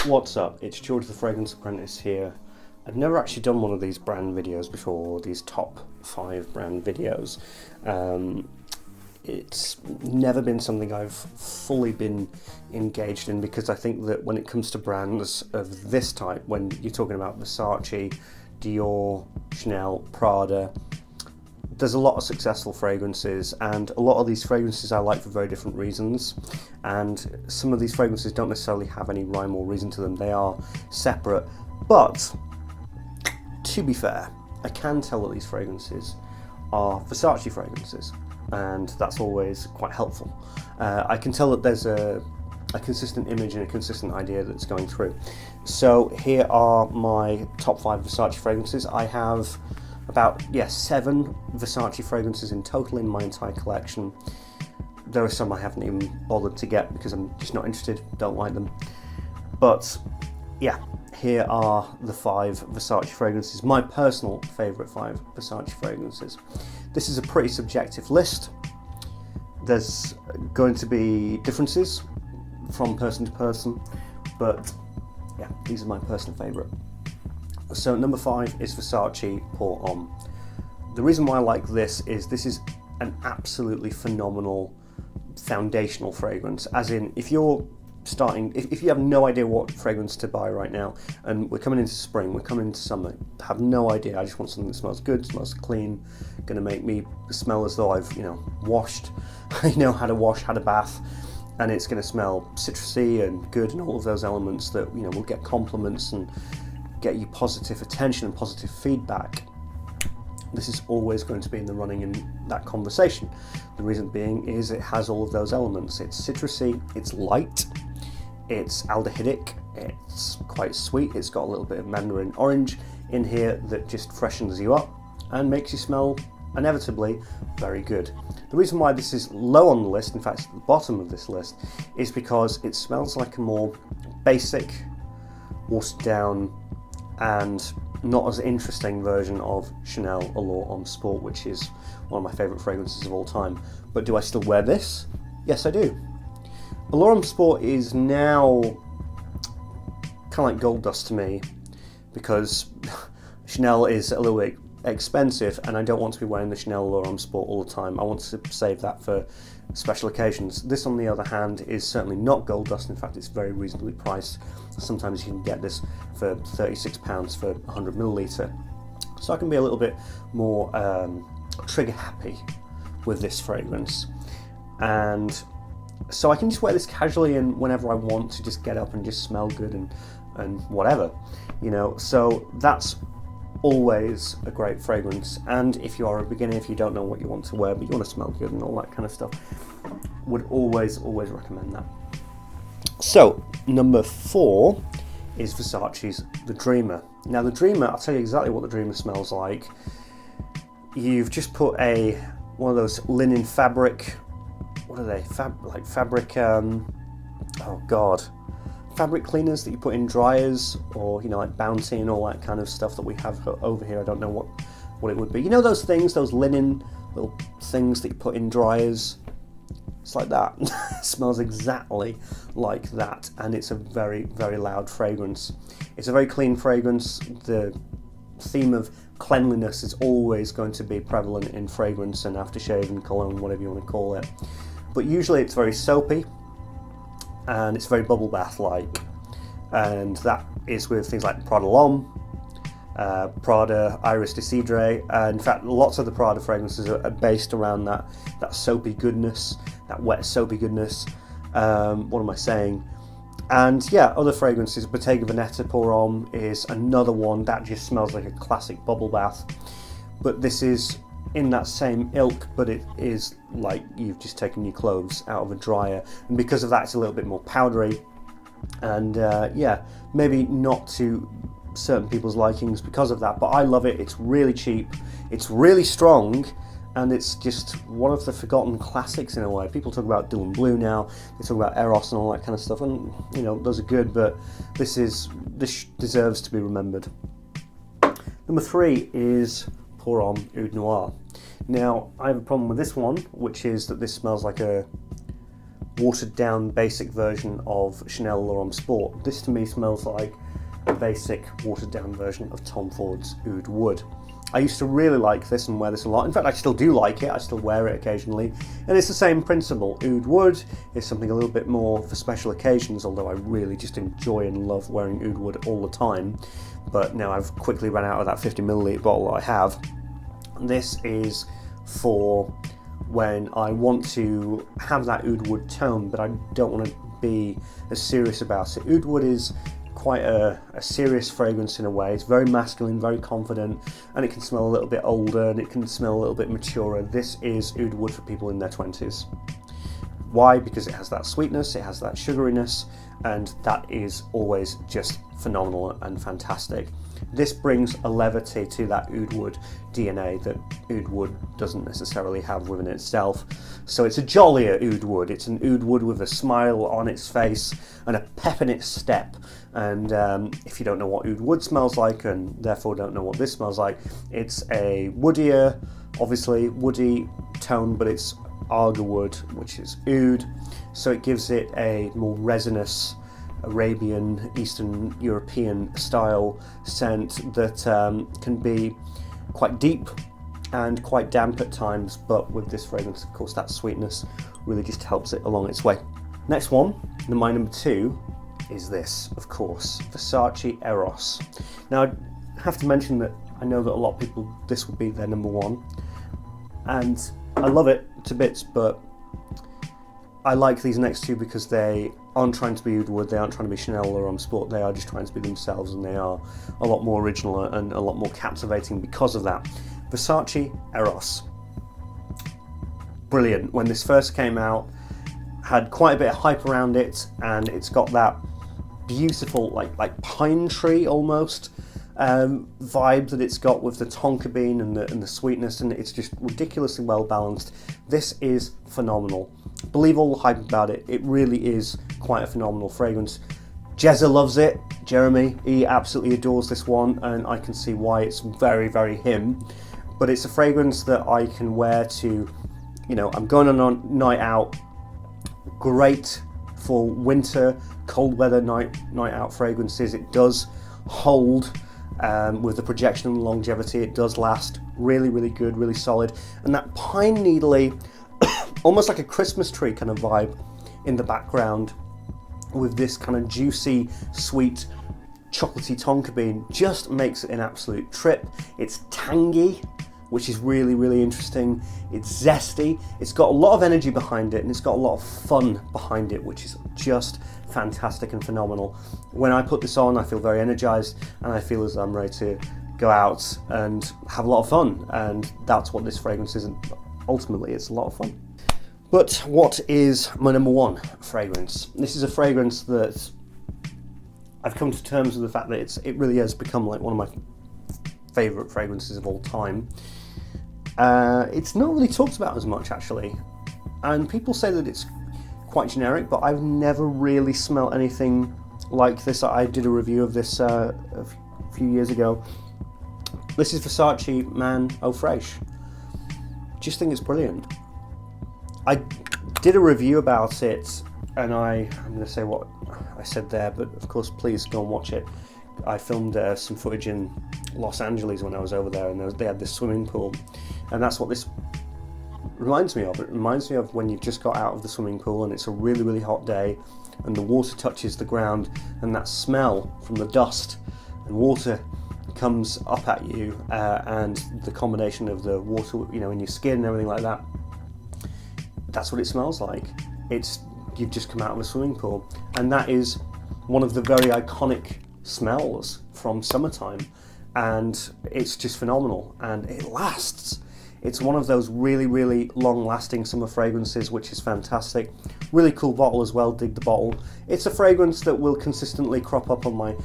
What's up? It's George the Fragrance Apprentice here. I've never actually done one of these brand videos before, these top 5 brand videos. It's never been something I've fully been engaged in, because I think that when it comes to brands of this type, when you're talking about Versace, Dior, Chanel, Prada, there's a lot of successful fragrances, and a lot of these fragrances I like for very different reasons, and some of these fragrances don't necessarily have any rhyme or reason to them. They are separate, but to be fair, I can tell that these fragrances are Versace fragrances, and that's always quite helpful. I can tell that there's a consistent image and a consistent idea that's going through. So here are my top 5 Versace fragrances. I have about 7 Versace fragrances in total in my entire collection. There are some I haven't even bothered to get because I'm just not interested, don't like them. But yeah, here are the 5 Versace fragrances, my personal favourite 5 Versace fragrances. This is a pretty subjective list. There's going to be differences from person to person, but yeah, these are my personal favourite. So number 5 is Versace Pour Homme. The reason why I like this is an absolutely phenomenal foundational fragrance, as in if you're starting, if you have no idea what fragrance to buy right now, and we're coming into spring, we're coming into summer, have no idea, I just want something that smells good, smells clean, going to make me smell as though I've washed, I know how to wash, had a bath, and it's going to smell citrusy and good and all of those elements that will get compliments and get you positive attention and positive feedback. This is always going to be in the running in that conversation. The reason being is it has all of those elements. It's citrusy, it's light, it's aldehydic, it's quite sweet, it's got a little bit of mandarin orange in here that just freshens you up and makes you smell inevitably very good. The reason why this is low on the list, in fact it's at the bottom of this list, is because it smells like a more basic, watered down and not as interesting version of Chanel Allure Homme Sport, which is one of my favourite fragrances of all time. But do I still wear this? Yes, I do. Allure Homme Sport is now kind of like gold dust to me, because Chanel is a little bit expensive and I don't want to be wearing the Chanel Allure Homme Sport all the time. I want to save that for special occasions. This, on the other hand, is certainly not gold dust. In fact, it's very reasonably priced. Sometimes you can get this for £36 for 100 milliliter. So I can be a little bit more trigger happy with this fragrance, and so I can just wear this casually and whenever I want to just get up and just smell good and whatever, so that's always a great fragrance. And if you are a beginner, if you don't know what you want to wear but you want to smell good and all that kind of stuff, would always recommend that. So number 4 is Versace's The Dreamer. Now the Dreamer, I'll tell you exactly what the Dreamer smells like. You've just put one of those linen fabric, what are they, fabric fabric cleaners that you put in dryers, or like Bounty and all that kind of stuff that we have over here. I don't know what it would be. Those things, those linen little things that you put in dryers. It's like that. It smells exactly like that, and it's a very, very loud fragrance. It's a very clean fragrance. The theme of cleanliness is always going to be prevalent in fragrance and aftershave and cologne, whatever you want to call it. But usually it's very soapy and it's very bubble bath like, and that is with things like Prada L'Homme, Prada Iris de Cidre, and in fact lots of the Prada fragrances are based around that soapy goodness, that wet soapy goodness. What am I saying? And yeah, other fragrances, Bottega Veneta Pour Homme is another one that just smells like a classic bubble bath, but this is in that same ilk, but it is like you've just taken your clothes out of a dryer, and because of that it's a little bit more powdery, and maybe not to certain people's likings because of that, but I love it. It's really cheap, it's really strong, and it's just one of the forgotten classics in a way. People talk about Dylan Blue now, they talk about Eros and all that kind of stuff, and those are good, but this deserves to be remembered. Number 3 is Pour Homme Oud Noir. Now, I have a problem with this one, which is that this smells like a watered down basic version of Chanel Le Homme Sport. This to me smells like a basic watered down version of Tom Ford's Oud Wood. I used to really like this and wear this a lot. In fact, I still do like it. I still wear it occasionally. And it's the same principle. Oud Wood is something a little bit more for special occasions, although I really just enjoy and love wearing Oud Wood all the time. But now I've quickly run out of that 50ml bottle that I have. This is for when I want to have that Oud Wood tone, but I don't want to be as serious about it. Oud Wood is quite a serious fragrance in a way. It's very masculine, very confident, and it can smell a little bit older and it can smell a little bit maturer. This is Oud Wood for people in their 20s. Why? Because it has that sweetness, it has that sugariness, and that is always just phenomenal and fantastic. This brings a levity to that Oud Wood DNA that Oud Wood doesn't necessarily have within itself. So it's a jollier Oud Wood. It's an Oud Wood with a smile on its face and a pep in its step. And if you don't know what Oud Wood smells like, and therefore don't know what this smells like, it's a woodier, obviously woody tone, but it's Arga wood, which is oud, so it gives it a more resinous Arabian, Eastern European style scent that can be quite deep and quite damp at times, but with this fragrance, of course, that sweetness really just helps it along its way. Next one, my number 2, is this, of course, Versace EROS. Now, I have to mention that I know that a lot of people, this would be their number 1, and I love it to bits, but I like these next 2 because they aren't trying to be Oud Wood, they aren't trying to be Chanel Le Homme Sport, they are just trying to be themselves, and they are a lot more original and a lot more captivating because of that. Versace EROS. Brilliant. When this first came out, had quite a bit of hype around it, and it's got that beautiful like pine tree almost vibe that it's got with the tonka bean and the sweetness, and it's just ridiculously well balanced. This is phenomenal. Believe all the hype about it. It really is quite a phenomenal fragrance. Jezza loves it. Jeremy, he absolutely adores this one, and I can see why. It's very, very him. But it's a fragrance that I can wear to, you know, I'm going on a night out. Great for winter, cold weather night out fragrances. It does hold with the projection and longevity. It does last. Really, really good, really solid. And that pine needly, almost like a Christmas tree kind of vibe in the background with this kind of juicy, sweet, chocolatey tonka bean just makes it an absolute trip. It's tangy, which is really, really interesting. It's zesty. It's got a lot of energy behind it, and it's got a lot of fun behind it, which is just fantastic and phenomenal. When I put this on, I feel very energized, and I feel as though I'm ready to go out and have a lot of fun. And that's what this fragrance is. Ultimately, it's a lot of fun. But what is my number 1 fragrance? This is a fragrance that I've come to terms with the fact that it really has become like one of my favorite fragrances of all time. It's not really talked about as much, actually, and people say that it's quite generic, but I've never really smelled anything like this. I did a review of this a few years ago. This is Versace Man Eau Fraiche. Just think it's brilliant. I did a review about it, and I'm going to say what I said there, but of course, please go and watch it. I filmed some footage in Los Angeles when I was over there, and they had this swimming pool, and that's what this reminds me of. It reminds me of when you've just got out of the swimming pool and it's a really, really hot day, and the water touches the ground, and that smell from the dust and water comes up at you, and the combination of the water, you know, in your skin and everything like that. That's what it smells like. You've just come out of a swimming pool, and that is one of the very iconic smells from summertime, and it's just phenomenal, and it lasts. It's one of those really, really long-lasting summer fragrances, which is fantastic. Really cool bottle as well, dig the bottle. It's a fragrance that will consistently crop up on my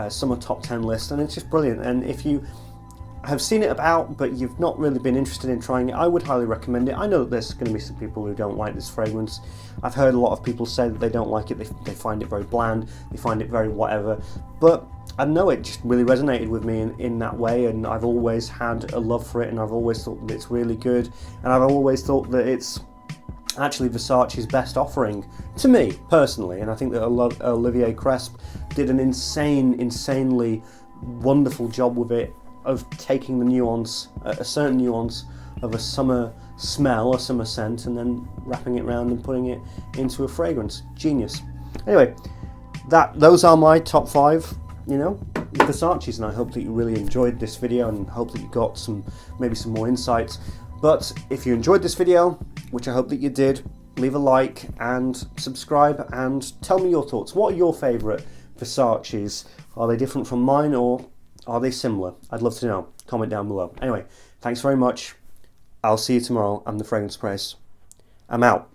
summer top 10 list, and it's just brilliant. And if you have seen it about, but you've not really been interested in trying it, I would highly recommend it. I know that there's going to be some people who don't like this fragrance. I've heard a lot of people say that they don't like it, they find it very bland, they find it very whatever, but I know it just really resonated with me in that way, and I've always had a love for it, and I've always thought that it's really good, and I've always thought that it's actually Versace's best offering to me personally, and I think that Olivier Cresp did an insanely wonderful job with it, of taking the nuance, a certain nuance of a summer smell, a summer scent, and then wrapping it around and putting it into a fragrance. Genius. Anyway, those are my top 5, Versace's, and I hope that you really enjoyed this video and hope that you got maybe some more insights. But if you enjoyed this video, which I hope that you did, leave a like and subscribe and tell me your thoughts. What are your favourite Versace's? Are they different from mine or are they similar? I'd love to know. Comment down below. Anyway, thanks very much. I'll see you tomorrow. I'm the Fragrance Price. I'm out.